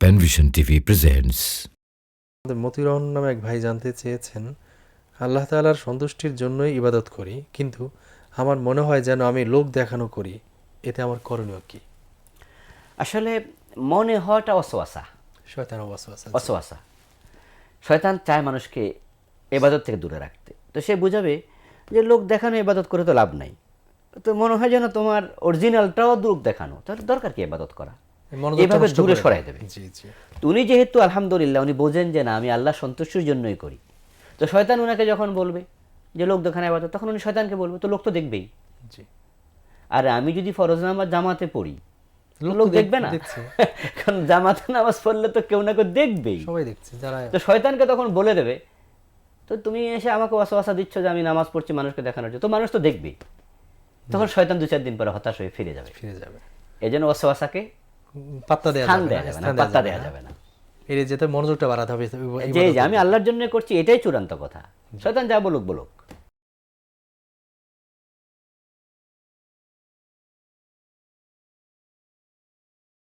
পেনভিশন TV presents. আমাদের মতিউর রহমান নামে এক ভাই জানতে চেয়েছেন, আল্লাহ তাআলার সন্তুষ্টির জন্যই ইবাদত করি, কিন্তু আমার মনে হয় যেন আমি লোক দেখানো করি, এতে আমার করণীয় কি? আসলে মনে হওয়াটা অসওয়াসা। শয়তান ওয়াসওয়াসা। অসওয়াসা শয়তান চায় মানুষকে এবাদত থেকে দূরে রাখতে। তো সে বুঝাবে যে লোক দেখানো ইবাদত করে তো লাভ নাই, তো মনে হয় যেন তোমার অরিজিনালটাও লোক দেখানো, তাহলে দরকার কি ইবাদত করা, এভাবে দূরে সরাই দেবে। জি জি। তো উনি যেহেতু আলহামদুলিল্লাহ উনি বোঝেন যে না আমি আল্লাহ সন্তুষ্টির জন্যই করি, তো শয়তান উনাকে যখন বলবে যে লোক দেখানো ইবাদত, তখন উনি শয়তানকে বলবে তো লোক তো দেখবেই। জি। আর আমি যদি ফরজ নামাজ জামাতে পড়ি লোক দেখবে না, কারণ জামাতে নামাজ পড়লে তো কেউ না কেউ দেখবেই, সবাই দেখছে যারা। তো শয়তানকে তখন বলে দেবে তো তুমি এসে আমাকে ওয়াসওয়াসা দিচ্ছ যে আমি নামাজ পড়ছি মানুষকে দেখানোর জন্য, তো মানুষ তো দেখবেই। তখন শয়তান 2-4 দিন পরে হতাশ হয়ে ফিরে যাবে। এই জন্য ওয়াসওয়াসাকে পাত্তা দেওয়া যাবে না, পাত্তা দেওয়া যাবে না। এর যেতে মনোযোগটা বাড়াতে হবে। যে আমি আল্লাহর জন্য করছি এটাই চূড়ান্ত কথা, শয়তান যা বলুক বলুক।